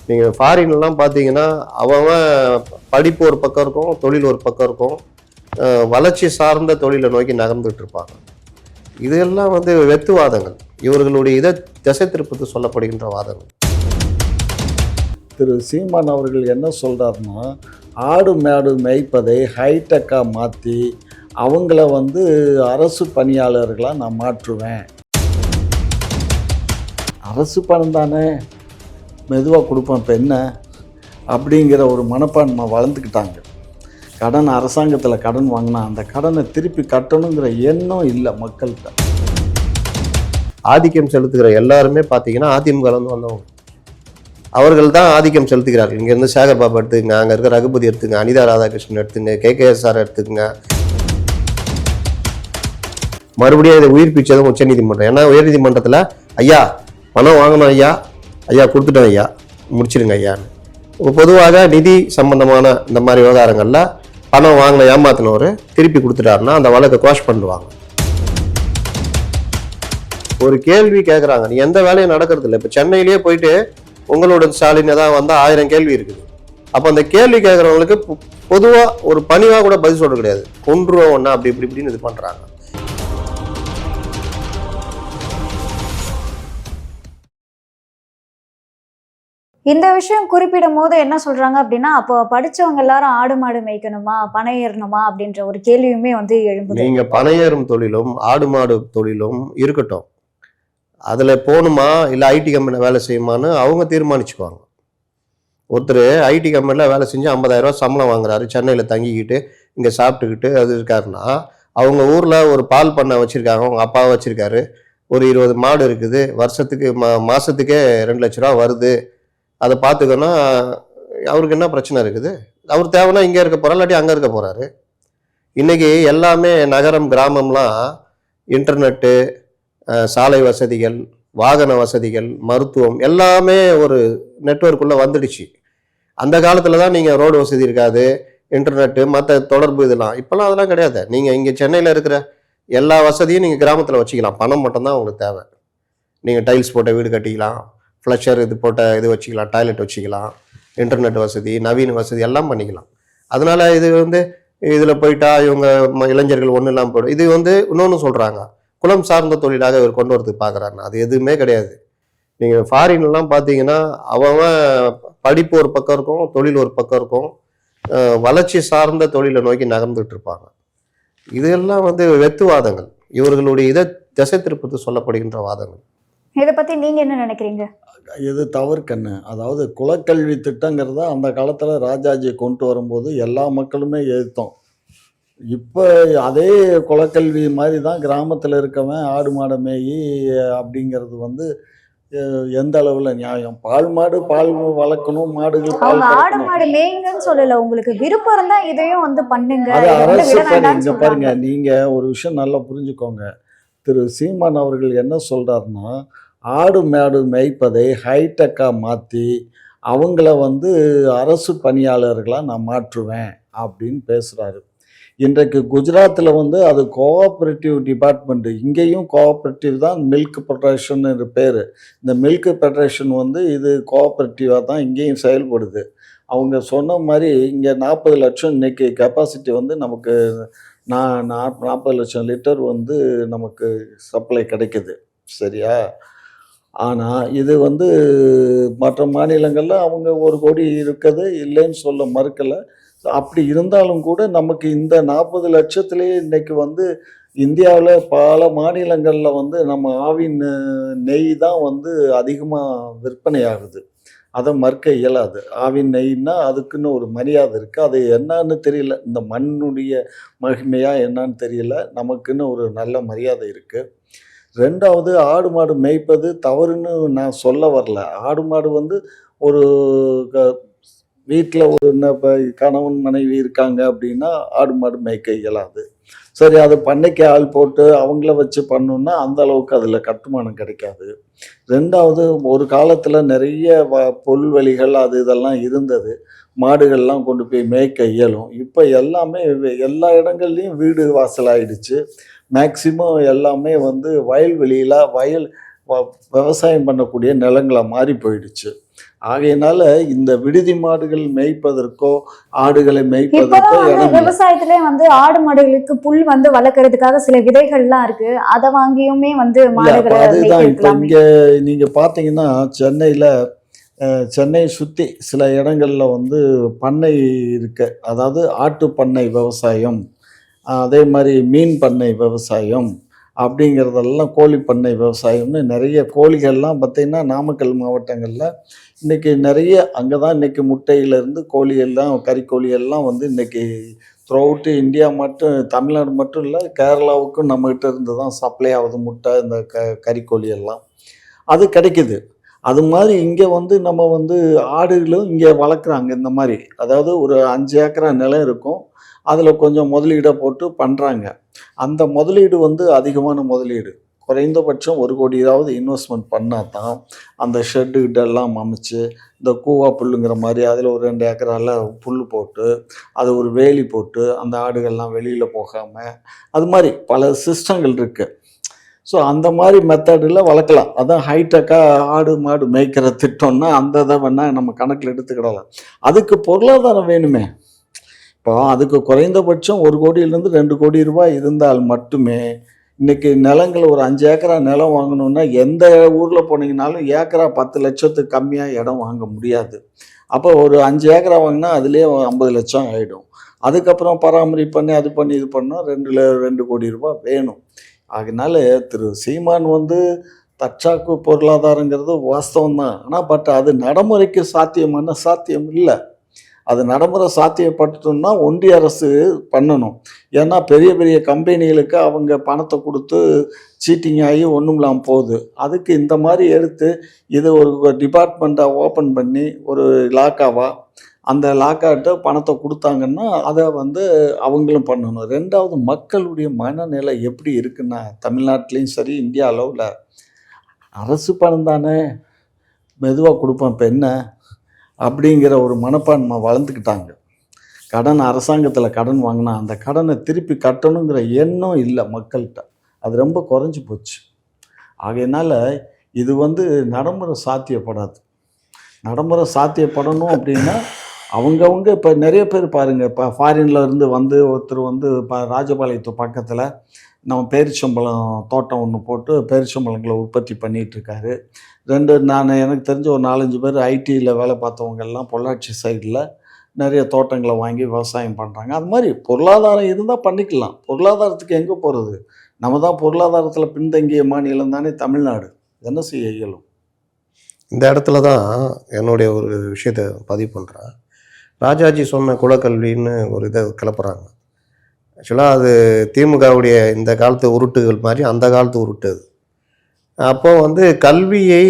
நீங்கள் ஃபாரின்லாம் பார்த்தீங்கன்னா அவன் படிப்பு ஒரு பக்கம் இருக்கும், தொழில் ஒரு பக்கம் இருக்கும், வளர்ச்சி சார்ந்த தொழிலை நோக்கி நகர்ந்துட்டு இருப்பாங்க. இதெல்லாம் வெத்துவாதங்கள், இவர்களுடைய இதை திசை திருப்பத்து சொல்லப்படுகின்ற வாதங்கள். திரு சீமான் அவர்கள் என்ன சொல்கிறாருன்னா, ஆடு மாடு மேய்ப்பதை ஹைடெக்காக மாற்றி அவங்கள அரசு பணியாளர்களாக நான் மாற்றுவேன். அரசு பணம் தானே, மெதுவாக கொடுப்பேன், இப்போ என்ன அப்படிங்கிற ஒரு மனப்பான்மை வளர்ந்துக்கிட்டாங்க. கடன் அரசாங்கத்தில் கடன் வாங்கினா அந்த கடனை திருப்பி கட்டணுங்கிற எண்ணம் இல்லை மக்கள்கிட்ட. ஆதிக்கம் செலுத்துகிற எல்லாருமே பார்த்தீங்கன்னா அதிமுக வந்தவங்க. அவர்கள் தான் ஆதிக்கம் செலுத்துகிறார்கள். இங்கேருந்து சேகர் பாபா எடுத்துக்கங்க, அங்கே இருக்க ரகுபதி எடுத்துங்க, அனிதா ராதாகிருஷ்ணன் எடுத்துங்க, KKSR எடுத்துக்கங்க. மறுபடியும் இதை உயிர்ப்பிச்சதும் உச்சநீதிமன்றம். ஏன்னா உயர்நீதிமன்றத்தில் ஐயா பணம் வாங்கணும், ஐயா கொடுத்துட்டோம், ஐயா முடிச்சிருங்க ஐயான்னு. பொதுவாக நிதி சம்பந்தமான இந்த மாதிரி விவகாரங்களில் பணம் வாங்கின ஏமாத்தினவர் திருப்பி கொடுத்துட்டாருன்னா அந்த வழக்கை குவாஷ் பண்ணுவாங்க. ஒரு கேள்வி கேட்குறாங்க, நீ எந்த வேலையும் நடக்கிறது இல்லை. இப்போ சென்னையிலேயே போயிட்டு உங்களோட ஸ்டாலின் தான் வந்தால் 1000 கேள்வி இருக்குது. அப்போ அந்த கேள்வி கேட்குறவங்களுக்கு பொதுவாக ஒரு பணிவாக கூட பதில் சொல்ல கிடையாது. கொன்றுவோம் ஒன்றா அப்படி இப்படின்னு இது பண்ணுறாங்க. இந்த விஷயம் குறிப்பிடும் போது என்ன சொல்றாங்க அப்படின்னா, அப்போ படிச்சவங்க எல்லாரும் ஆடு மாடு மேய்க்கணுமா, பனை ஏறணுமா அப்படின்ற ஒரு கேள்வியுமே எழும்புது. நீங்க பனை ஏறும் தொழிலும் ஆடு மாடு தொழிலும் இருக்கட்டும், அதுல போகணுமா இல்லை ஐடி கம்பெனியில் வேலை செய்யுமான்னு அவங்க தீர்மானிச்சுக்குவாங்க. ஒருத்தர் ஐடி கம்பெனியில் வேலை செஞ்சு 50,000 ரூபா சம்பளம் வாங்குறாரு, சென்னையில் தங்கிக்கிட்டு இங்கே சாப்பிட்டுக்கிட்டு அது இருக்காருன்னா, அவங்க ஊரில் ஒரு பால் பண்ணை வச்சுருக்காங்க, அவங்க அப்பாவை வச்சுருக்காரு, ஒரு 20 மாடு இருக்குது, வருஷத்துக்கு மாதத்துக்கே 2 லட்ச ரூபா வருது, அதை பார்த்துக்கணும். அவருக்கு என்ன பிரச்சனை இருக்குது? அவர் தேவைன்னா இங்கே இருக்க போகிறார், இல்லாட்டி அங்கே இருக்க போகிறாரு. இன்றைக்கி எல்லாமே நகரம் கிராமம்லாம் இன்டர்நெட்டு, சாலை வசதிகள், வாகன வசதிகள், மருத்துவம் எல்லாமே ஒரு நெட்வொர்க்குள்ளே வந்துடுச்சு. அந்த காலத்தில் தான் நீங்கள் ரோடு வசதி இருக்காது, இன்டர்நெட்டு மற்ற தொடர்பு இதெல்லாம். இப்போல்லாம் அதெல்லாம் கிடையாது. நீங்கள் இங்கே சென்னையில் இருக்கிற எல்லா வசதியும் நீங்கள் கிராமத்தில் வச்சுக்கலாம். பணம் மட்டும்தான் உங்களுக்கு தேவை. நீங்கள் டைல்ஸ் போட்ட வீடு கட்டிக்கலாம், ஃப்ளஷர் இது போட்ட இது வச்சுக்கலாம், டாய்லெட் வச்சுக்கலாம், இன்டர்நெட் வசதி, நவீன வசதி எல்லாம் பண்ணிக்கலாம். அதனால் இது இதில் போயிட்டா இவங்க இளைஞர்கள் ஒன்றும் இல்லாமல் போய்டும். இது இன்னொன்று சொல்கிறாங்க, குலம் சார்ந்த தொழிலாக இவர் கொண்டு வரதுக்கு பார்க்குறாருன்னா அது எதுவுமே கிடையாது. நீங்கள் ஃபாரின்லாம் பார்த்தீங்கன்னா அவன் படிப்பு ஒரு பக்கம் இருக்கும், தொழில் ஒரு பக்கம் இருக்கும், வளர்ச்சி சார்ந்த தொழிலை நோக்கி நகர்ந்துட்டு இருப்பாங்க. இதெல்லாம் வெத்துவாதங்கள், இவர்களுடைய இதை திசை திருப்பத்து சொல்லப்படுகின்ற வாதங்கள். இதை பற்றி நீங்கள் என்ன நினைக்கிறீங்க? இது தவறு கண்ணு. அதாவது குலக்கல்வி திட்டங்கிறத அந்த காலத்தில் ராஜாஜி கொண்டு வரும்போது எல்லா மக்களுமே எதிர்த்தோம். இப்போ அதே குலக்கல்வி மாதிரி தான் கிராமத்தில் இருக்கவன் ஆடு மாடை மேயி அப்படிங்கிறது எந்த அளவில் நியாயம்? பால் மாடு பால் வளர்க்கணும், மாடுகள் பால் ஆடு மாடு மேய்ங்கன்னு சொல்லல, உங்களுக்கு விருப்பம் இருந்தா இதையும் பண்ணுங்க. அது அரசு பணி. இங்க பாருங்க, நீங்க ஒரு விஷயம் நல்லா புரிஞ்சுக்கோங்க. திரு சீமான் அவர்கள் என்ன சொல்றாருன்னா, ஆடு மாடு மேய்ப்பதை ஹைடெக்காக மாற்றி அவங்கள அரசு பணியாளர்களாக நான் மாற்றுவேன் அப்படின்னு பேசுகிறாரு. இன்றைக்கு குஜராத்தில் அது கோஆப்ரேட்டிவ் டிபார்ட்மெண்ட்டு, இங்கேயும் கோஆப்ரேட்டிவ் தான், மில்க் ஃபெடரேஷன் பேர். இந்த மில்க் ஃபெடரேஷன் இது கோஆப்ரேட்டிவாக தான் இங்கேயும் செயல்படுது. அவங்க சொன்ன மாதிரி இங்கே 40 லட்சம் இன்றைக்கி கெப்பாசிட்டி நமக்கு 40 லட்சம் லிட்டர் நமக்கு சப்ளை கிடைக்குது, சரியா? ஆனால் இது மற்ற மாநிலங்களில் அவங்க 1 கோடி இருக்குது, இல்லைன்னு சொல்ல மறுக்கலை. அப்படி இருந்தாலும் கூட நமக்கு இந்த 40 லட்சத்துலேயே இன்றைக்கி இந்தியாவில் பல மாநிலங்களில் நம்ம ஆவின் நெய் தான் அதிகமாக விற்பனை ஆகுது. அதை மறுக்க இயலாது. ஆவின் நெய்னா அதுக்குன்னு ஒரு மரியாதை இருக்குது. அது என்னன்னு தெரியல, இந்த மண்ணுடைய மகிமையாக என்னன்னு தெரியல, நமக்குன்னு ஒரு நல்ல மரியாதை இருக்குது. 2வது, ஆடு மாடு மேய்ப்பது தவறுன்னு நான் சொல்ல வரல. ஆடு மாடு ஒரு வீட்டில் ஒரு இப்போ கணவன் மனைவி இருக்காங்க அப்படின்னா ஆடு மாடு மேய்க்க இயலாது. சரி, அது பண்ணைக்கு ஆள் போட்டு அவங்கள வச்சு பண்ணோன்னா அந்த அளவுக்கு அதில் கட்டுமானம் கிடைக்காது. 2வது, ஒரு காலத்தில் நிறைய புல்வெளிகள் அது இதெல்லாம் இருந்தது, மாடுகள்லாம் கொண்டு போய் மேய்க்க இயலும். இப்போ எல்லாமே எல்லா இடங்கள்லையும் வீடு வாசலாகிடுச்சு. மேக்சிமம் எல்லாமே வயல்வெளியில் விவசாயம் பண்ணக்கூடிய நிலங்களை மாறி போயிடுச்சு. ஆகையினால இந்த விடுதி மாடுகள் மேய்ப்பதற்கோ ஆடுகளை மேய்ப்பதற்கோ இப்பதான் வந்து இடம் இல்லை. விவசாயத்திலே வந்து ஆடு மாடுகளுக்கு புல் வந்து வளர்க்கறதுக்காக சில விதைகள்லாம் இருக்கு, அதை வாங்கியுமே வந்து இல்ல, அப்ப மாடுகளை அதுதான் மேய்க்க இப்ப இருக்கலாமே. இங்க நீங்க பாத்தீங்கன்னா சென்னையை சுத்தி சில இடங்கள்ல வந்து பண்ணை இருக்கு. அதாவது ஆட்டு பண்ணை விவசாயம், அதே மாதிரி மீன் பண்ணை விவசாயம் அப்படிங்கிறதெல்லாம், கோழி பண்ணை விவசாயம்னு நிறைய கோழிகள்லாம் பார்த்தீங்கன்னா நாமக்கல் மாவட்டங்களில் இன்றைக்கி நிறைய அங்கே தான் இன்றைக்கி முட்டையிலேருந்து கோழி எல்லாம் கறிக்கோழி எல்லாம் வந்து இன்றைக்கி த்ரூ அவுட்டு இந்தியா மட்டும், தமிழ்நாடு மட்டும் இல்லை, கேரளாவுக்கும் நம்மகிட்ட இருந்து தான் சப்ளை ஆகுது முட்டை, இந்த கறிக்கோழி எல்லாம் அது கிடைக்குது. அது மாதிரி இங்கே வந்து நம்ம வந்து ஆடுகளும் இங்கே வளர்க்குறாங்க இந்த மாதிரி. அதாவது ஒரு 5 ஏக்கரா நிலம் இருக்கும், அதில் கொஞ்சம் முதலீடை போட்டு பண்ணுறாங்க. அந்த முதலீடு வந்து அதிகமான முதலீடு, குறைந்தபட்சம் 1 கோடியாவது இன்வெஸ்ட்மெண்ட் பண்ணால் தான் அந்த ஷெட்டு கிட்டெல்லாம் அமைச்சு, இந்த கூவா புல்லுங்கிற மாதிரி அதில் ஒரு 2 ஏக்கரால் புல் போட்டு, அது ஒரு வேலி போட்டு, அந்த ஆடுகள்லாம் வெளியில் போகாமல், அது மாதிரி பல சிஸ்டங்கள் இருக்குது. ஸோ அந்த மாதிரி மெத்தடில் வளர்க்கலாம். அதான் ஹைடெக்காக ஆடு மாடு மேய்க்கிற திட்டம்னா அந்த இதை வேணால் நம்ம கணக்கில் எடுத்துக்கிடலாம். அதுக்கு பொருளாதாரம் வேணுமே. இப்போ அதுக்கு குறைந்தபட்சம் 1 கோடியிலேருந்து 2 கோடி ரூபாய் இருந்தால் மட்டுமே இன்றைக்கி நிலங்கள் ஒரு 5 ஏக்கரா நிலம் வாங்கணுன்னா எந்த ஊரில் போனீங்கனாலும் ஏக்கரா 10 லட்சத்துக்கு கம்மியாக இடம் வாங்க முடியாது. அப்போ ஒரு 5 ஏக்கரா வாங்கினா அதுலேயே 50 லட்சம் ஆகிடும். அதுக்கப்புறம் பராமரிப்பு பண்ணி அது பண்ணி இது பண்ணால் 2 கோடி ரூபாய் வேணும். அதனால திரு சீமான் வந்து தற்சாக்கு பொருளாதாரங்கிறது வாஸ்தவம் தான். ஆனால் அது நடைமுறைக்கு சாத்தியம் இல்லை. அது நடைமுறை சாத்தியப்பட்டுன்னா ஒன்றிய அரசு பண்ணணும். ஏன்னா பெரிய பெரிய கம்பெனிகளுக்கு அவங்க பணத்தை கொடுத்து சீட்டிங் ஆகி ஒன்றும் இல்லாமல் போகுது. அதுக்கு இந்த மாதிரி எடுத்து இதை ஒரு டிபார்ட்மெண்ட்டாக ஓப்பன் பண்ணி ஒரு லாக்காவா அந்த லாக்காட்ட பணத்தை கொடுத்தாங்கன்னா அதை வந்து அவங்களும் பண்ணணும். 2வது, மக்களுடைய மனநிலை எப்படி இருக்குன்னா, தமிழ்நாட்டிலையும் சரி இந்தியா அளவில் அரசு பணம் தானே மெதுவாக கொடுப்போம் இப்போ என்ன அப்படிங்கிற ஒரு மனப்பான்மை வளர்ந்துக்கிட்டாங்க. கடன், அரசாங்கத்தில் கடன் வாங்கினா அந்த கடனை திருப்பி கட்டணுங்கிற எண்ணம் இல்லை மக்கள்கிட்ட. அது ரொம்ப குறைஞ்சி போச்சு. ஆகையினால இது வந்து நடைமுறை சாத்தியப்படாது. நடைமுறை சாத்தியப்படணும் அப்படின்னா அவங்கவுங்க இப்போ நிறைய பேர் பாருங்கள், இப்போ ஃபாரின்ல இருந்து வந்து ஒருத்தர் வந்து இப்போ ராஜபாளையத்து பக்கத்தில் நம்ம பேரிச்சம்பழம் தோட்டம் ஒன்று போட்டு பேரிச்சம்பழங்களை உற்பத்தி பண்ணிகிட்ருக்காரு. எனக்கு தெரிஞ்ச ஒரு 4-5 பேர் ஐடியில் வேலை பார்த்தவங்கெல்லாம் பொள்ளாச்சி சைடில் நிறைய தோட்டங்களை வாங்கி விவசாயம் பண்ணுறாங்க. அது மாதிரி பொருளாதாரம் இருந்தால் பண்ணிக்கலாம். பொருளாதாரத்துக்கு எங்கே போகிறது? நம்ம தான் பொருளாதாரத்தில் பின்தங்கிய மாநிலம் தானே தமிழ்நாடு. என்ன செய்ய இயலும்? இந்த இடத்துல தான் என்னுடைய ஒரு விஷயத்தை பதிவு பண்ணுறேன். ராஜாஜி சொன்ன குலக்கல்வின்னு ஒரு இதை கிளப்புறாங்க. ஆக்சுவலாக அது திமுகவுடைய இந்த காலத்து உருட்டுகள் மாதிரி அந்த காலத்து உருட்டு அது. அப்போ வந்து கல்வியை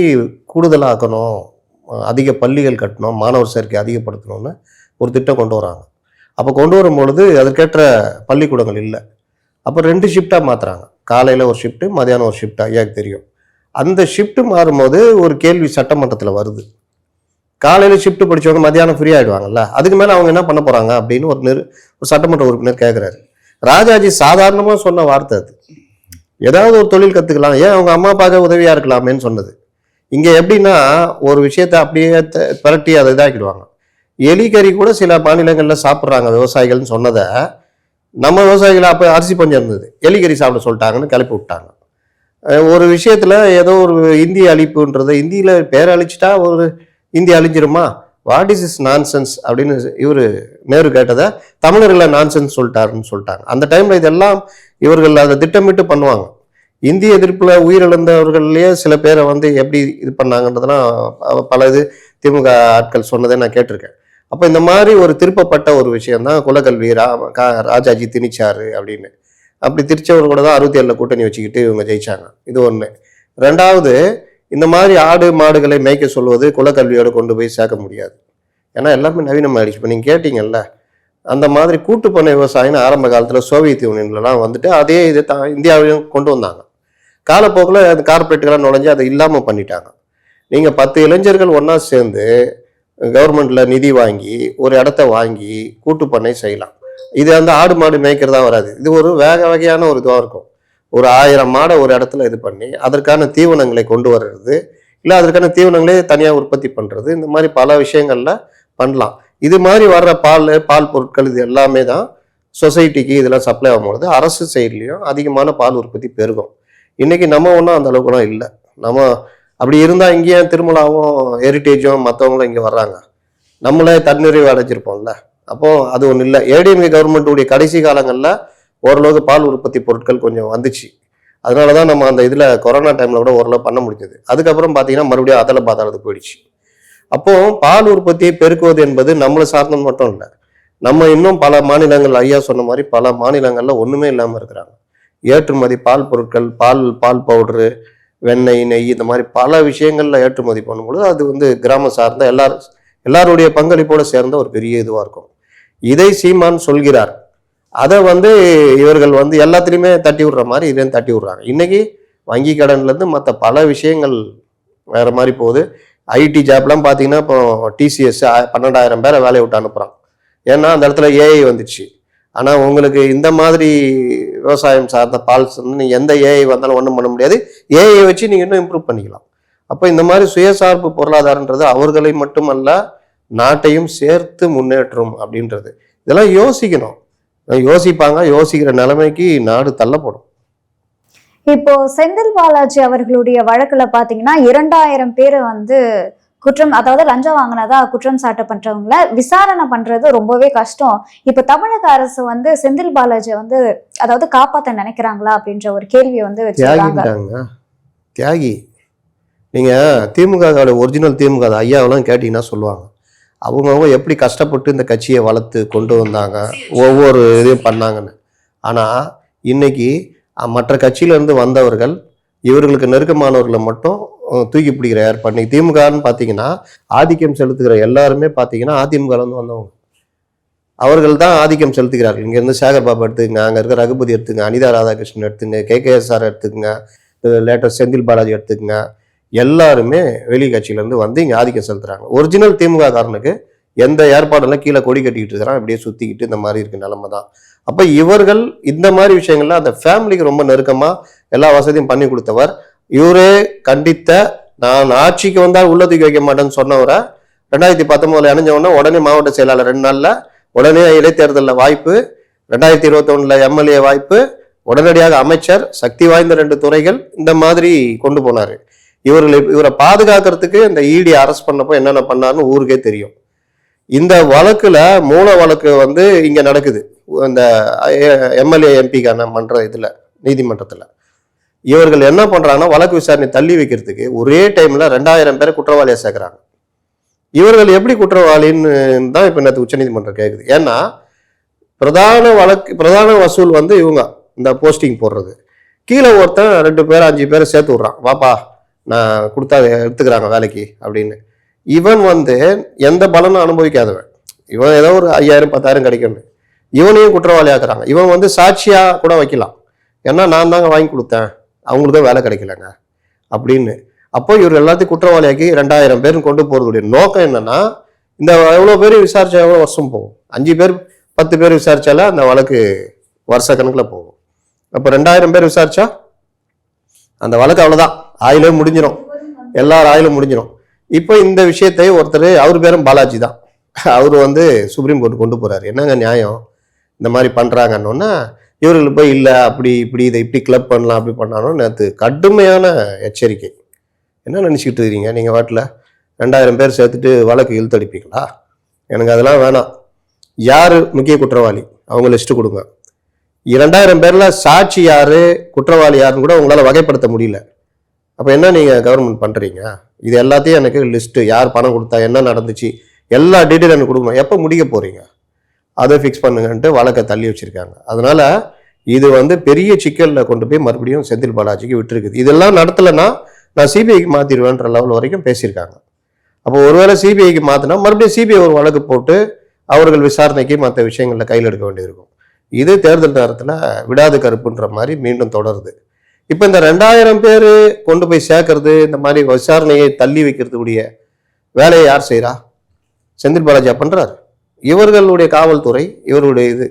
கூடுதலாக்கணும், அதிக பள்ளிகள் கட்டணும், மாணவர் சேர்க்கை அதிகப்படுத்தணும்னு ஒரு திட்டம் கொண்டு வராங்க. அப்போ கொண்டு வரும்பொழுது அதற்கேற்ற பள்ளிக்கூடங்கள் இல்லை. அப்போ 2 ஷிஃப்டாக மாற்றுறாங்க. காலையில் ஒரு ஷிஃப்ட்டு, மதியானம் ஒரு ஷிஃப்ட். ஐயாவுக்கு தெரியும். அந்த ஷிஃப்ட்டு மாறும்போது ஒரு கேள்வி சட்டமன்றத்தில் வருது. காலையில் ஷிஃப்ட் படித்தவங்க மதியானம் ஃப்ரீ ஆகிடுவாங்கல்ல, அதுக்கு மேலே அவங்க என்ன பண்ண போகிறாங்க அப்படின்னு ஒரு சட்டமன்ற உறுப்பினர் கேட்குறாரு. ராஜாஜி சாதாரணமாக சொன்ன வார்த்தை அது. ஏதாவது ஒரு தொழில் கற்றுக்கலாம், ஏன் அவங்க அம்மா அப்பாவுக்கு உதவியாக இருக்கலாமேன்னு சொன்னது. இங்கே எப்படின்னா ஒரு விஷயத்தை அப்படியே பரட்டி அதை இதாக்கிடுவாங்க. எலிக்கறி கூட சில மாநிலங்களில் சாப்பிட்றாங்க விவசாயிகள்னு சொன்னதை, நம்ம விவசாயிகள் அப்போ அரிசி பஞ்சம் இருந்தது, எலிக்கறி சாப்பிட சொல்லிட்டாங்கன்னு கிளப்பி விட்டாங்க. ஒரு விஷயத்தில் ஏதோ ஒரு இந்திய அழிப்புன்றது, இந்தியில் பேர் அழிச்சிட்டா ஒரு இந்தியா அழிஞ்சிருமா? வாட் இஸ் இஸ் நான்சென்ஸ் அப்படின்னு இவர் நேரு கேட்டதை தமிழர்களை நான்சென்ஸ் சொல்லிட்டாருன்னு சொல்லிட்டாங்க. அந்த டைமில் இதெல்லாம் இவர்கள் அதை திட்டமிட்டு பண்ணுவாங்க. இந்திய எதிர்ப்பில் உயிரிழந்தவர்கள்லேயே சில பேரை வந்து எப்படி இது பண்ணாங்கன்றதெல்லாம் பல இது திமுக ஆட்கள் சொன்னதை நான் கேட்டிருக்கேன். அப்போ இந்த மாதிரி ஒரு திருப்பப்பட்ட ஒரு விஷயம்தான் குலக்கல்வி ராஜாஜி திணிச்சாரு அப்படின்னு. அப்படி திரிச்சவர் கூட தான் 67 கூட்டணி வச்சுக்கிட்டு இவங்க ஜெயிச்சாங்க. இது ஒன்று. 2வது, இந்த மாதிரி ஆடு மாடுகளை மேய்க்க சொல்வது குலக்கல்வியோடு கொண்டு போய் சேர்க்க முடியாது. ஏன்னா எல்லாமே நவீனம் ஆயிடுச்சு. இப்போ நீங்கள் கேட்டிங்கல்ல, அந்த மாதிரி கூட்டு பண்ணை விவசாயம் ஆரம்ப காலத்தில் சோவியத் யூனியன்லாம் வந்துட்டு அதே இதை இந்தியாவிலையும் கொண்டு வந்தாங்க. காலப்போக்கில் அந்த கார்பரேட்டுகளாக நுழைஞ்சு அதை இல்லாமல் பண்ணிட்டாங்க. நீங்கள் 10 இளைஞர்கள் ஒன்றா சேர்ந்து கவர்மெண்ட்டில் நிதி வாங்கி ஒரு இடத்த வாங்கி கூட்டு பண்ணை செய்யலாம். இது அந்த ஆடு மாடு மேய்க்கிறதா வராது. இது ஒரு வகையான ஒரு இதுவாக இருக்கும். ஒரு 1000 மாடை ஒரு இடத்துல இது பண்ணி அதற்கான தீவனங்களை கொண்டு வர்றது, இல்லை அதற்கான தீவனங்களே தனியாக உற்பத்தி பண்ணுறது, இந்த மாதிரி பல விஷயங்கள்ல பண்ணலாம். இது மாதிரி வர்ற பால் பொருட்கள் இது எல்லாமே தான் சொசைட்டிக்கு இதெல்லாம் சப்ளை ஆகும்போது அரசு சைட்லேயும் அதிகமான பால் உற்பத்தி பெருகும். இன்னைக்கு நம்ம ஒன்றும் அந்த அளவுக்குலாம் இல்லை. நம்ம அப்படி இருந்தால் இங்கேயே திருமலாவும் ஹெரிட்டேஜும் மற்றவங்களும் இங்கே வர்றாங்க, நம்மளே தன்னிறைவு அடைஞ்சிருப்போம்ல. அப்போ அது ஒன்றும் இல்லை. ஏடிஎம்கே கவர்மெண்ட்டுடைய கடைசி காலங்களில் ஓரளவுக்கு பால் உற்பத்தி பொருட்கள் கொஞ்சம் வந்துச்சு. அதனால தான் நம்ம அந்த இதில் கொரோனா டைமில் கூட ஓரளவு பண்ண முடிஞ்சது. அதுக்கப்புறம் பார்த்தீங்கன்னா மறுபடியும் அதல பாதாளத்துக்கு போயிடுச்சு. அப்போ பால் உற்பத்தியை பெருக்குவது என்பது நம்மளை சார்ந்தது மட்டும் இல்லை. நம்ம இன்னும் பல மாநிலங்கள், ஐயா சொன்ன மாதிரி பல மாநிலங்களில் ஒன்றுமே இல்லாமல் இருக்கிறாங்க. ஏற்றுமதி பால் பொருட்கள், பால் பவுடரு, வெண்ணெய், நெய், இந்த மாதிரி பல விஷயங்கள்ல ஏற்றுமதி பண்ணும்பொழுது அது கிராம சார்ந்த எல்லாருடைய பங்களிப்போடு சேர்ந்த ஒரு பெரிய இதுவாக இருக்கும். இதை சீமான் சொல்கிறார். அதை இவர்கள் எல்லாத்துலேயுமே தட்டி விடுற மாதிரி இதையும் தட்டி விடுறாங்க. இன்னைக்கு வங்கி கடன்லேருந்து மற்ற பல விஷயங்கள் வேற மாதிரி போகுது. ஐடி ஜாப்லாம் பார்த்தீங்கன்னா இப்போ டிசிஎஸ் 12,000 பேரை வேலையை விட்டு அனுப்புகிறான். ஏன்னா அந்த இடத்துல ஏஐ வந்துச்சு. ஆனால் உங்களுக்கு இந்த மாதிரி விவசாயம் சார்ந்த பால்ஸ் நீங்கள் எந்த ஏஐ வந்தாலும் ஒன்றும் பண்ண முடியாது. ஏஐ வச்சு நீங்கள் இன்னும் இம்ப்ரூவ் பண்ணிக்கலாம். அப்போ இந்த மாதிரி சுயசார்பு பொருளாதாரன்றது அவர்களை மட்டுமல்ல நாட்டையும் சேர்த்து முன்னேற்றும் அப்படின்றது. இதெல்லாம் யோசிக்கணும். யோசிப்பாங்க. யோசிக்கிற நிலைமைக்கு நாடு தள்ளப்படும். இப்போ செந்தில் பாலாஜி அவர்களுடைய வழக்குல பாத்தீங்கன்னா 2000 பேர் குற்றம், அதாவது லஞ்சம் வாங்கினதா குற்றம் சாட்டப்பட்டவங்கள விசாரணை பண்றது ரொம்பவே கஷ்டம். இப்ப தமிழக அரசு செந்தில் பாலாஜி அதாவது காப்பாத்த நினைக்கிறாங்களா அப்படின்ற ஒரு கேள்வியை வச்சிருக்காங்க. தியாகி நீங்க திமுக ஒரிஜினல் திமுக ஐயாவெல்லாம் கேட்டீங்கன்னா சொல்லுவாங்க, அவங்கவுங்க எப்படி கஷ்டப்பட்டு இந்த கட்சியை வளர்த்து கொண்டு வந்தாங்க, ஒவ்வொரு இதையும் பண்ணாங்கன்னு. ஆனால் இன்னைக்கு மற்ற கட்சியிலேருந்து வந்தவர்கள் இவர்களுக்கு நெருக்கமானவர்களை மட்டும் தூக்கி பிடிக்கிற ஏற்பாடு. இன்னைக்கு திமுகன்னு பார்த்தீங்கன்னா ஆதிக்கம் செலுத்துகிற எல்லாருமே பார்த்தீங்கன்னா அதிமுகலேருந்து வந்தவங்க. அவர்கள் தான் ஆதிக்கம் செலுத்துகிறார்கள். இங்கேருந்து சேகர் பாபு எடுத்துக்கங்க, அங்கே இருக்க ரகுபதி எடுத்துங்க, அனிதா ராதாகிருஷ்ணன் எடுத்துங்க, KKSR எடுத்துக்கங்க, லேட்டஸ்ட் செந்தில் பாலாஜி எடுத்துக்கங்க, எல்லாருமே வெளி கட்சியிலேருந்து இங்கே ஆதிக்கம் செலுத்துறாங்க. ஒரிஜினல் திமுக காரனுக்கு எந்த ஏற்பாடெல்லாம் கீழே கொடி கட்டிக்கிட்டு இருக்கிறான், இப்படியே சுற்றிக்கிட்டு இந்த மாதிரி இருக்க நிலைமை தான். அப்போ இவர்கள் இந்த மாதிரி விஷயங்கள்ல அந்த ஃபேமிலிக்கு ரொம்ப நெருக்கமாக எல்லா வசதியும் பண்ணி கொடுத்தவர். இவரே கண்டித்த, நான் ஆட்சிக்கு வந்தால் உள்ளதுக்கு வைக்க மாட்டேன்னு சொன்னவரை 2019 இணைஞ்சவொடனே உடனே மாவட்ட செயலாளர் 2 நாளில், உடனே இடைத்தேர்தலில் வாய்ப்பு, 2021 MLA வாய்ப்பு, உடனடியாக அமைச்சர், சக்தி வாய்ந்த 2 துறைகள், இந்த மாதிரி கொண்டு போனார். இவரை பாதுகாக்கிறதுக்கு இந்த இடி அரெஸ்ட் பண்ணப்போ என்னென்ன பண்ணாருன்னு ஊருக்கே தெரியும். இந்த வழக்குல மூல வழக்கு இங்க நடக்குது, இந்த MLA MP மன்ற இதுல நீதிமன்றத்துல. இவர்கள் என்ன பண்றாங்கன்னா வழக்கு விசாரணை தள்ளி வைக்கிறதுக்கு ஒரே டைம்ல 2000 பேரை குற்றவாளியா சேர்க்கிறாங்க. இவர்கள் எப்படி குற்றவாளின்னு தான் இப்ப நேற்று உச்சநீதிமன்றம் கேட்குது. ஏன்னா பிரதான வசூல் இவங்க இந்த போஸ்டிங் போடுறது, கீழே ஒருத்தன் 2 பேர் 5 பேரை சேர்த்து விடுறான், வாப்பா நான் கொடுத்தா எடுத்துக்கிறாங்க வேலைக்கு அப்படின்னு. இவன் எந்த பலனும் அனுபவிக்காதவன். இவன் ஏதோ ஒரு 5000 10,000 கிடைக்கணும், இவனையும் குற்றவாளி ஆக்குறாங்க. இவன் சாட்சியா கூட வைக்கலாம், ஏன்னா நான் தாங்க வாங்கி கொடுத்தேன், அவங்களுக்கு தான் வேலை கிடைக்கலங்க அப்படின்னு. அப்போ இவர் எல்லாத்தையும் குற்றவாளியாக்கி 2000 பேரும் கொண்டு போறதுடைய நோக்கம் என்னன்னா, இந்த எவ்வளோ பேர் விசாரிச்சா எவ்வளோ வருஷம் போகும், 5 பேர் 10 பேர் விசாரிச்சால அந்த வழக்கு வருஷ கணக்கில் போகும். அப்போ 2000 பேர் விசாரிச்சா அந்த வழக்கு அவ்வளோதான், ஆயிலே முடிஞ்சிடும், எல்லாரும் ஆயிலும் முடிஞ்சிடும். இப்போ இந்த விஷயத்தை ஒருத்தர், அவர் பேரும் பாலாஜி தான், அவர் சுப்ரீம் கோர்ட் கொண்டு போறாரு. என்னங்க நியாயம் இந்த மாதிரி பண்றாங்கன்னு. இவர்கள் போய் இல்லை அப்படி இப்படி இதை இப்படி கிளப் பண்ணலாம் அப்படி பண்ணாலும் நேற்று கடுமையான எச்சரிக்கை. என்ன நினச்சிக்கிட்டு இருக்கீங்க நீங்கள் வாட்டில் 2000 பேர் சேர்த்துட்டு வழக்கு இழுத்தடிப்பீங்களா? எனக்கு அதெல்லாம் வேணாம். யார் முக்கிய குற்றவாளி அவங்க லிஸ்ட்டு கொடுங்க. 2000 பேரில் சாட்சி யார் குற்றவாளி யாருன்னு கூட உங்களால் வகைப்படுத்த முடியல. அப்போ என்ன நீங்கள் கவர்மெண்ட் பண்ணுறீங்க? இது எல்லாத்தையும் எனக்கு லிஸ்ட்டு, யார் பணம் கொடுத்தா, என்ன நடந்துச்சு, எல்லா டீட்டெயில் எனக்கு கொடுக்கணும். எப்போ முடிக்க போகிறீங்க அதை ஃபிக்ஸ் பண்ணுங்கன்ட்டு வழக்கை தள்ளி வச்சுருக்காங்க. அதனால் இது பெரிய சிக்கலில் கொண்டு போய் மறுபடியும் செந்தில் பாலாஜிக்கு விட்டுருக்குது. இதெல்லாம் நடத்தலைன்னா நான் சிபிஐக்கு மாற்றிடுவேன்ற லெவல் வரைக்கும் பேசியிருக்காங்க. அப்போ ஒருவேளை சிபிஐக்கு மாற்றினா மறுபடியும் சிபிஐ ஒரு வழக்கு போட்டு அவர்கள் விசாரணைக்கு மற்ற விஷயங்களில் கையில் எடுக்க வேண்டியிருக்கும். இது தேர்தல் நேரத்தில் விடாது கருப்புன்ற மாதிரி மீண்டும் தொடருது. இப்போ இந்த 2000 பேர் கொண்டு போய் சேர்க்கறது, இந்த மாதிரி விசாரணையை தள்ளி வைக்கிறதுடைய வேலையை யார் செய்கிறா? செந்தில் பாலாஜியா பண்ணுறாரு. இவர்களுடைய காவல்துறை, இவருடைய இது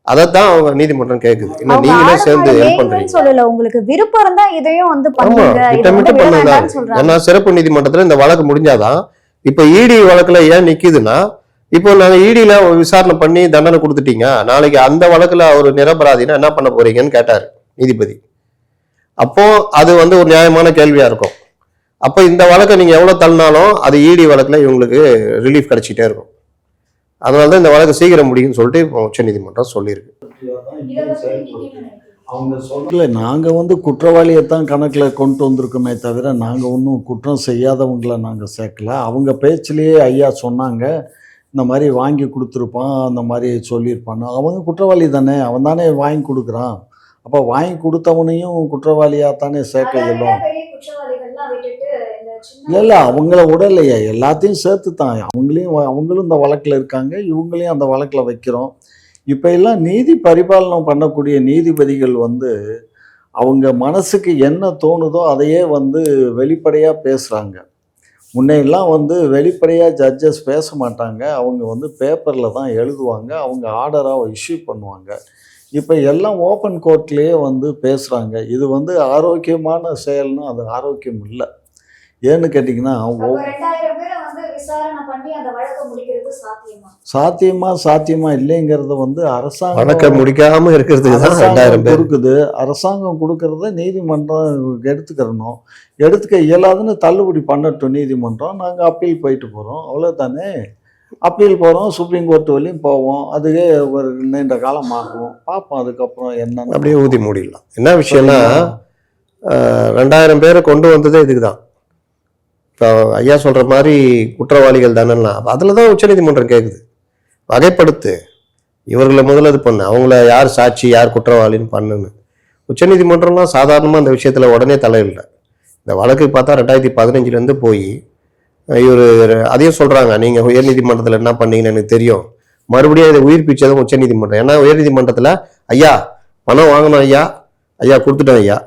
அதைத்தான் அவங்க நீதிமன்றம் கேட்குது. இல்லை அவங்க நீங்களே ஆடு சேர்ந்து மாடு ஹெல்ப் மேய்ங்கன்னு பண்றீங்க. சொல்லல, உங்களுக்கு விருப்பம் இருந்தா இதையும் வந்து ஆமா, பண்ணுங்க, இதை வந்து திட்டமிட்டு விட பண்ணதுதான். வேண்டாம்னு சொல்றாங்க. ஏன்னா சிறப்பு நீதிமன்றத்துல இந்த வழக்கு முடிஞ்சாதான். இப்ப இடி வழக்குல ஏன் நிக்குதுன்னா, இப்போ நாங்க இடியில விசாரணை பண்ணி தண்டனை கொடுத்துட்டீங்க, நாளைக்கு அந்த வழக்குல அவர் நிரபராதினா என்ன பண்ண போறீங்கன்னு கேட்டாரு நீதிபதி. அப்போ அது வந்து ஒரு நியாயமான கேள்வியா இருக்கும். அப்போ இந்த வழக்கை நீங்க எவ்வளவு தள்ளினாலும் அது இடி வழக்குல இவங்களுக்கு ரிலீஃப் கிடைச்சிட்டே இருக்கும். அதனாலதான் இந்த வழக்கு சீக்கிரம் முடியும்னு சொல்லிட்டு இப்போ உச்ச நீதிமன்றம் சொல்லியிருக்கு. அவங்க சொல்லல, நாங்கள் வந்து குற்றவாளியை தான் கணக்கில் கொண்டு வந்திருக்கோமே தவிர நாங்கள் ஒன்றும் குற்றம் செய்யாதவங்களை நாங்கள் சேர்க்கல. அவங்க பேச்சிலேயே ஐயா சொன்னாங்க, இந்த மாதிரி வாங்கி கொடுத்துருப்பான், அந்த மாதிரி சொல்லியிருப்பான்னு. அவங்க குற்றவாளி தானே, அவன் தானே வாங்கி கொடுக்குறான். அப்போ வாங்கி கொடுத்தவனையும் குற்றவாளியாக தானே சேர்க்க இயலும். இல்லை அவங்கள விடலையா, எல்லாத்தையும் சேர்த்து தான் அவங்களும் இந்த வழக்கில் இருக்காங்க, இவங்களையும் அந்த வழக்கில் வைக்கிறோம். இப்போ எல்லாம் நீதி பரிபாலனம் பண்ணக்கூடிய நீதிபதிகள் வந்து அவங்க மனசுக்கு என்ன தோணுதோ அதையே வந்து வெளிப்படையாக பேசுகிறாங்க. முன்னையெல்லாம் வந்து வெளிப்படையாக ஜட்ஜஸ் பேச மாட்டாங்க, அவங்க வந்து பேப்பரில் தான் எழுதுவாங்க, அவங்க ஆர்டராக இஷ்யூ பண்ணுவாங்க. இப்போ எல்லாம் ஓப்பன் கோர்ட்லேயே வந்து பேசுகிறாங்க. இது வந்து ஆரோக்கியமான செயல்னா அது ஆரோக்கியம் இல்லை. ஏன்னு கேட்டிங்கன்னா சாத்தியமா இல்லைங்கிறத வந்து அரசாங்கம் முடிக்காம இருக்கிறது கொடுக்குது. அரசாங்கம் கொடுக்கறத நீதிமன்றம் எடுத்துக்கிறணும். எடுத்துக்க இயலாதுன்னு தள்ளுபடி பண்ணட்டும் நீதிமன்றம். நாங்கள் அப்பீல் போயிட்டு போகிறோம், அவ்வளோதானே. அப்பீல் போகிறோம், சுப்ரீம் கோர்ட் வரையும் போவோம். அதுவே ஒரு நீண்ட காலம் ஆகும், பார்ப்போம் அதுக்கப்புறம் என்ன. அப்படியே ஊதி மூடிடலாம். என்ன விஷயம்னா 2000 பேரை கொண்டு வந்ததே இதுக்கு தான். இப்போ ஐயா சொல்கிற மாதிரி குற்றவாளிகள் தானேலாம் அதில் தான் உச்சநீதிமன்றம் கேட்குது, வகைப்படுத்து, இவர்களை முதல்ல இது பண்ணு, அவங்கள யார் சாட்சி யார் குற்றவாளின்னு பண்ணுன்னு. உச்சநீதிமன்றம்லாம் சாதாரணமாக அந்த விஷயத்தில் உடனே தலையிடல. இந்த வழக்கு பார்த்தா 2015 போய் இவர் அதையும் சொல்கிறாங்க, நீங்கள் உயர்நீதிமன்றத்தில் என்ன பண்ணீங்கன்னு எனக்கு தெரியும், மறுபடியும் இதை உயிர்ப்பிச்சதும் உச்சநீதிமன்றம். ஏன்னா உயர்நீதிமன்றத்தில் ஐயா பணம் வாங்கணும், ஐயா ஐயா கொடுத்துட்டோம், ஐயா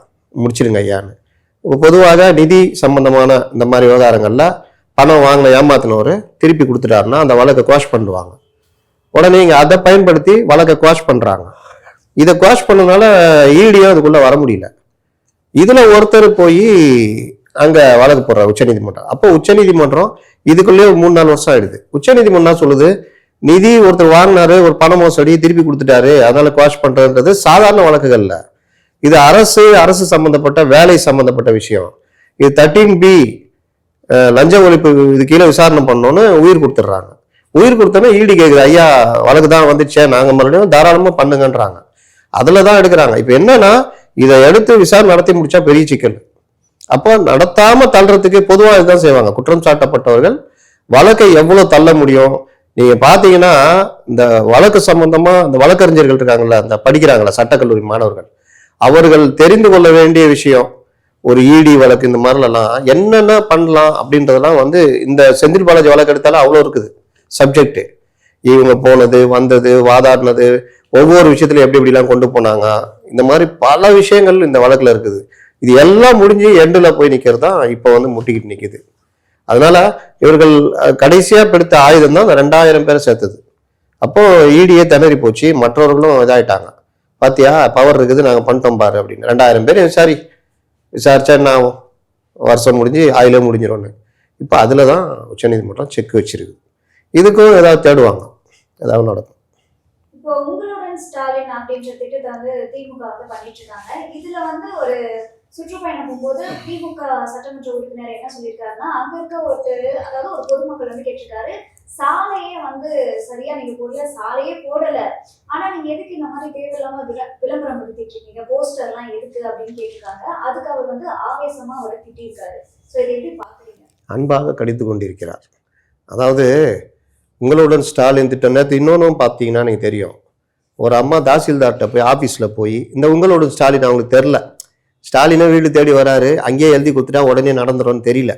முடிச்சிருங்க ஐயான்னு. பொதுவாக நிதி சம்பந்தமான இந்த மாதிரி விவகாரங்களில் பணம் வாங்கின ஏமாத்தினவர் திருப்பி கொடுத்துட்டாருன்னா அந்த வழக்கை குவாஷ் பண்ணுவாங்க. உடனே இங்கே அதை பயன்படுத்தி வழக்கை குவாஷ் பண்ணுறாங்க. இதை குவாஷ் பண்ணனால ஈடியும் அதுக்குள்ளே வர முடியல. இதில் ஒருத்தர் போய் அங்கே வழக்கு போடுறார் உச்சநீதிமன்றம். அப்போ உச்சநீதிமன்றம் இதுக்குள்ளேயே 3-4 வருஷம் ஆயிடுது. உச்சநீதிமன்றம் சொல்லுது, நிதி ஒருத்தர் வாங்கினாரு, ஒரு பண மோசடி திருப்பி கொடுத்துட்டாரு, அதனால குவாஷ் பண்ணுறதுன்றது சாதாரண வழக்குகள்ல. இது அரசு சம்பந்தப்பட்ட வேலை சம்பந்தப்பட்ட விஷயம். இது 13B லஞ்ச ஒழிப்பு இது கீழே விசாரணை பண்ணோன்னு உயிர் கொடுத்துட்றாங்க. உயிர் கொடுத்தோன்னா ஈடி கேட்குது, ஐயா வழக்கு தான் வந்துச்சே, நாங்கள் மறுபடியும் தாராளமாக பண்ணுங்கன்றாங்க. அதில் தான் எடுக்கிறாங்க. இப்போ என்னன்னா இதை எடுத்து விசாரணை நடத்தி முடிச்சா பெரிய சிக்கல். அப்போ நடத்தாம தள்ளுறதுக்கு பொதுவாக இதுதான் செய்வாங்க. குற்றம் சாட்டப்பட்டவர்கள் வழக்கை எவ்வளோ தள்ள முடியும். நீங்க பாத்தீங்கன்னா இந்த வழக்கு சம்பந்தமா இந்த வழக்கறிஞர்கள் இருக்காங்கல்ல, இந்த படிக்கிறாங்களா சட்டக்கல்லூரி மாணவர்கள், அவர்கள் தெரிந்து கொள்ள வேண்டிய விஷயம் ஒரு இடி வழக்கு இந்த மாதிரிலாம் என்னென்ன பண்ணலாம் அப்படின்றதெல்லாம் வந்து இந்த செந்தில் பாலாஜி வழக்கு எடுத்தாலும் அவ்வளோ இருக்குது சப்ஜெக்ட். இவங்க போனது வந்தது வாதாடினது ஒவ்வொரு விஷயத்துலையும் எப்படி எப்படிலாம் கொண்டு போனாங்க, இந்த மாதிரி பல விஷயங்கள் இந்த வழக்குல இருக்குது. இது எல்லாம் முடிஞ்சு எண்டில் போய் நிற்கிறது தான் இப்போ வந்து முட்டிக்கிட்டு நிற்கிது. அதனால இவர்கள் கடைசியா பிடித்த ஆயுதம் தான் 2000 பேரை சேர்த்தது. அப்போ ஈடியே திணறி போச்சு, மற்றவர்களும் இதாயிட்டாங்க. பாத்தியா பவர் இருக்குது, நாங்க பண்ணிட்டோம் பாரு அப்படின்னு. 2000 பேர் விசாரிச்சா என்ன ஆகும், வருஷம் முடிஞ்சு ஆயிலே முடிஞ்சிடும்னு. இப்போ அதுல தான் உச்சநீதிமன்றம் செக் வச்சிருக்கு. இதுக்கும் ஏதாவது தேடுவாங்க, ஏதாவது நடக்கும். இப்போ உங்களுடன் ஸ்டாலின் அப்படின்ற திட்டத்தை வந்து திமுக வந்து பண்ணிட்டு இருக்காங்க. இதுல வந்து ஒரு சுற்றுப்பயணம் போகும்போது திமுக சட்டமன்ற உறுப்பினர் என்ன சொல்லியிருக்காருன்னா, அங்க இருக்க அதாவது ஒரு பொதுமக்கள் வந்து கேட்டிருக்காரு, சாலையே வந்து சரியா நீங்க போடல, சாலையே போடல, ஆனா நீங்க எதுக்கு இந்த மாதிரி தேவையில்லாம விளம்பரம் படுத்திட்டு இருக்கீங்க, போஸ்டர் எல்லாம் எதுக்கு அப்படின்னு கேட்டிருக்காங்க. அதுக்கு அவர் வந்து ஆவேசமா அவரை திட்டிருக்காரு. ஸோ இதை எப்படி பாக்குறீங்க? அன்பாக கடித்து கொண்டிருக்கிறார். அதாவது உங்களுடன் ஸ்டாலின் திட்டம் நேற்று இன்னொன்னும் பார்த்தீங்கன்னா எனக்கு தெரியும், ஒரு அம்மா தாசில்தார்கிட்ட போய் ஆஃபீஸில் போய் இந்த உங்களுடன் ஸ்டாலின் அவங்களுக்கு தெரில, ஸ்டாலினை வீடு தேடி வராரு, அங்கேயே எழுதி கொடுத்துட்டா உடனே நடந்துரும்னு தெரியல.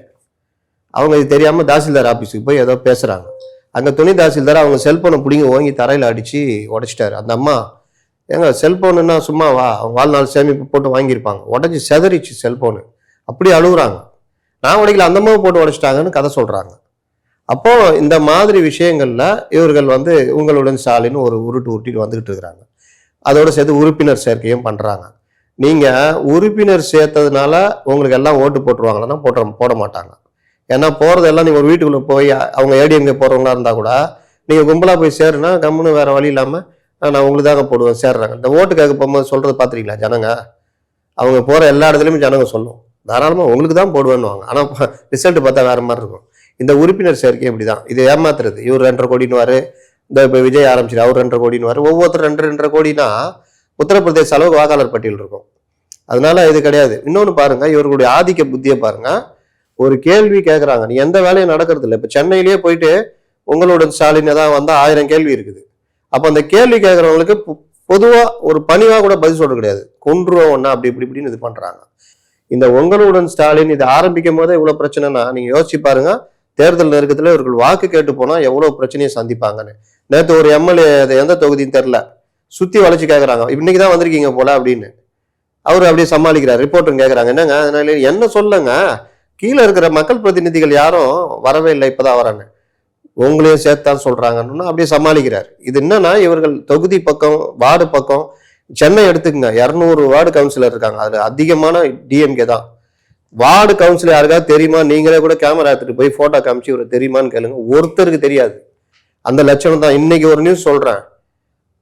அவங்க இது தெரியாமல் தாசில்தார் ஆஃபீஸுக்கு போய் ஏதோ பேசுகிறாங்க. அங்கே துணை தாசில்தார் அவங்க செல்ஃபோனை பிடிங்கி வாங்கி தரையில் அடித்து உடைச்சிட்டாரு. அந்த அம்மா, ஏங்க செல்ஃபோனுன்னா சும்மா வாழ்நாள் சேமிப்பு போட்டு வாங்கியிருப்பாங்க, உடஞ்சி செதறிச்சு செல்ஃபோனு, அப்படி அழுகுறாங்க. நான் உடைக்கல, அந்த அம்மாவை போட்டு உடைச்சிட்டாங்கன்னு கதை சொல்கிறாங்க. அப்போ இந்த மாதிரி விஷயங்கள்ல இவர்கள் வந்து உங்களுடன் ஸ்டாலின் ஒரு உருட்டிட்டு வந்துகிட்டு இருக்கிறாங்க. அதோட சேர்த்து உறுப்பினர் சேர்க்கையும் பண்ணுறாங்க. நீங்கள் உறுப்பினர் சேர்த்ததுனால உங்களுக்கு எல்லாம் ஓட்டு போட்டுருவாங்கன்னா போட மாட்டாங்க. ஏன்னா போகிறதெல்லாம் நீங்கள் ஒரு வீட்டுக்குள்ளே போய் அவங்க ஏடிஎம்கே போகிறவங்களா இருந்தால் கூட நீங்கள் கும்பலாக போய் சேருனா கம்முன்னு வேறு வழி இல்லாமல் நான் உங்களுக்கு தாங்க போடுவேன் சேர்றாங்க. இந்த ஓட்டு கேட்க போகும்போது சொல்கிறது பார்த்துருக்கீங்களா ஜனங்க? அவங்க போகிற எல்லா இடத்துலையுமே ஜனங்க சொல்லும் தாராளமாக உங்களுக்கு தான் போடுவேன்னுவாங்க. ஆனால் ரிசல்ட் பார்த்தா வேறு மாதிரி இருக்கும். இந்த உறுப்பினர் சேர்க்கை இப்படி தான், இது ஏமாத்துறது. இவர் 2.5 கோடின்னு இந்த இப்போ விஜய் ஆரம்பிச்சிரு அவர் 2.5 கோடின்னு ஒவ்வொருத்தர் 2.5 கோடினா உத்தரப்பிரதேச அளவுக்கு வாக்காளர் பட்டியல் இருக்கும். அதனால இது கிடையாது. இன்னொன்று பாருங்க, இவர்களுடைய ஆதிக்க புத்தியை பாருங்க. ஒரு கேள்வி கேட்குறாங்க, நீ எந்த வேலையும் நடக்கிறது இல்லை. இப்போ சென்னையிலேயே போயிட்டு உங்களோட ஸ்டாலின் தான் வந்தால் 1000 கேள்வி இருக்குது. அப்போ அந்த கேள்வி கேட்குறவங்களுக்கு பொதுவாக ஒரு பணிவாக கூட பதில் சொல்றது கிடையாது. கொன்றுவோம் ஒன்றா அப்படி இப்படின்னு இது பண்ணுறாங்க. இந்த உங்களுடன் ஸ்டாலின் இது ஆரம்பிக்கும் போதே இவ்வளோ பிரச்சனைனா நீங்கள் யோசிச்சு பாருங்க, தேர்தல் நெருக்கத்தில் இவர்கள் வாக்கு கேட்டு போனால் எவ்வளோ பிரச்சனையை சந்திப்பாங்கன்னு. நேற்று ஒரு எம்எல்ஏ எந்த தொகுதின்னு தெரில சுற்றி வளைச்சு கேட்குறாங்க, இன்னைக்கு தான் வந்திருக்கீங்க போல அப்படின்னு. அவர் அப்படியே சமாளிக்கிறார். ரிப்போர்ட்டும் கேட்குறாங்க, என்னங்க அதனால என்ன சொல்லுங்க, கீழே இருக்கிற மக்கள் பிரதிநிதிகள் யாரும் வரவே இல்லை, இப்போதான் வராங்க, உங்களையும் சேர்த்தான் சொல்றாங்கன்னா அப்படியே சமாளிக்கிறார். இது என்னன்னா இவர்கள் தொகுதி பக்கம் வார்டு பக்கம் சென்னை எடுத்துக்கங்க, 200 வார்டு கவுன்சிலர் இருக்காங்க. அதுல அதிகமான டிஎம்கே தான். வார்டு கவுன்சிலர் யாருக்காவது தெரியுமா? நீங்களே கூட கேமரா எடுத்துட்டு போய் போட்டோ காமிச்சு இவர் தெரியுமான்னு கேளுங்க, ஒருத்தருக்கு தெரியாது. அந்த லட்சணம் தான். இன்னைக்கு ஒரு நியூஸ் சொல்றேன்,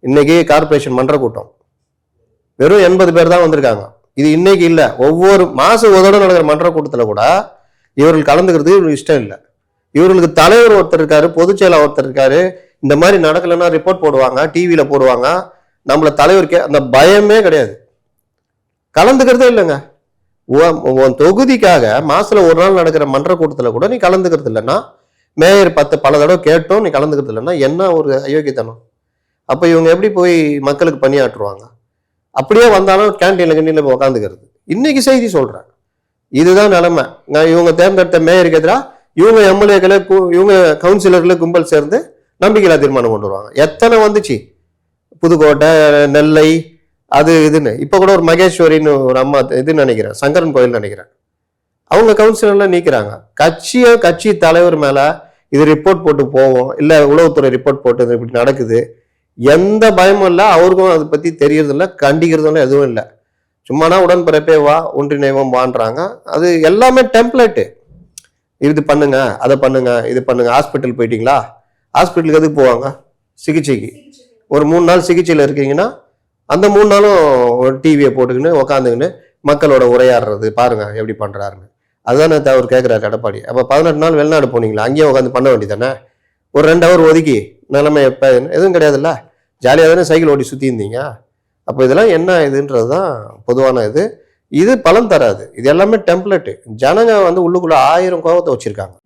இன்னைக்கு கார்பரேஷன் மன்ற கூட்டம் வெறும் 80 பேர் தான் வந்திருக்காங்க. இது இன்னைக்கு இல்லை, ஒவ்வொரு மாசம் ஒரு தடவை நடக்கிற மன்ற கூட்டத்தில் கூட இவர்கள் கலந்துக்கிறது இவருக்கு இஷ்டம் இல்லை. இவர்களுக்கு தலைவர் ஒருத்தர் இருக்காரு, பொதுச் செயலாளர் ஒருத்தர் இருக்காரு. இந்த மாதிரி நடக்கலைன்னா ரிப்போர்ட் போடுவாங்க, டிவியில போடுவாங்க, நம்மள தலைவருக்கே அந்த பயமே கிடையாது. கலந்துக்கிறதே இல்லைங்க. உன் தொகுதிக்காக மாசத்துல ஒரு நாள் நடக்கிற மன்ற கூட்டத்தில் கூட நீ கலந்துக்கிறது இல்லைன்னா, மேயர் பல தடவை கேட்டோம் நீ கலந்துக்கிறது இல்லைன்னா என்ன ஒரு அயோக்கியத்தனம். அப்போ இவங்க எப்படி போய் மக்களுக்கு பணியாற்றுவாங்க? அப்படியே வந்தாலும் கேன்டீன்ல போய் உட்காந்துக்கிறது. இன்னைக்கு செய்தி சொல்றேன், இதுதான் நிலைமை. இவங்க தேர்ந்தெடுத்த மேயருக்கு எதிராக இவங்க எம்எல்ஏக்களை இவங்க கவுன்சிலர்களை கும்பல் சேர்ந்து நம்பிக்கையில்லா தீர்மானம் கொண்டு வருவாங்க. எத்தனை வந்துச்சு, புதுக்கோட்டை, நெல்லை, அது இதுன்னு. இப்போ கூட ஒரு மகேஸ்வரின்னு ஒரு அம்மா இதுன்னு நினைக்கிறேன், சங்கரன் கோயில் நினைக்கிறேன், அவங்க கவுன்சிலர்ல நீக்கிறாங்க. கட்சி தலைவர் மேல இது ரிப்போர்ட் போட்டு போவோம், இல்லை உளவுத்துறை ரிப்போர்ட் போட்டு இப்படி நடக்குது, எந்த பயமும் இல்லை. அவருக்கும் அதை பத்தி தெரியறது இல்லை, கண்டிக்கிறதும் இல்லை, எதுவும் இல்லை. சும்மானா உடன்பிறப்பே வா, ஒன்றிணைவோம் வான்றாங்க. அது எல்லாமே டெம்ப்ளேட்டு. இது பண்ணுங்க, அதை பண்ணுங்க, இது பண்ணுங்க. ஹாஸ்பிட்டல் போயிட்டீங்களா, ஹாஸ்பிட்டலுக்கு எதுக்கு போவாங்க? சிகிச்சைக்கு. ஒரு 3 நாள் சிகிச்சையில் இருக்கீங்கன்னா அந்த 3 நாளும் ஒரு டிவியை போட்டுக்கின்னு உக்காந்துக்கின்னு மக்களோட உரையாடுறது பாருங்க எப்படி பண்றாருன்னு. அதுதானே அவர் கேட்கிறாரு எடப்பாடி. அப்போ 18 நாள் வெளிநாடு போனீங்களா, அங்கேயே உட்காந்து பண்ண வேண்டியதானே? ஒரு 2 ஹவர் ஒதுக்கி நிலைமை எப்போ எதுவும் கிடையாதுல்ல, ஜாலியாக தானே சைக்கிள் ஓட்டி சுற்றி இருந்தீங்க. அப்போ இதெல்லாம் என்ன இதுன்றது தான் பொதுவான இது பலன் தராது. இது எல்லாமே டெம்ப்ளேட்டு. ஜனங்க உள்ளுக்குள்ள 1000 கோபத்தை வச்சிருக்காங்க.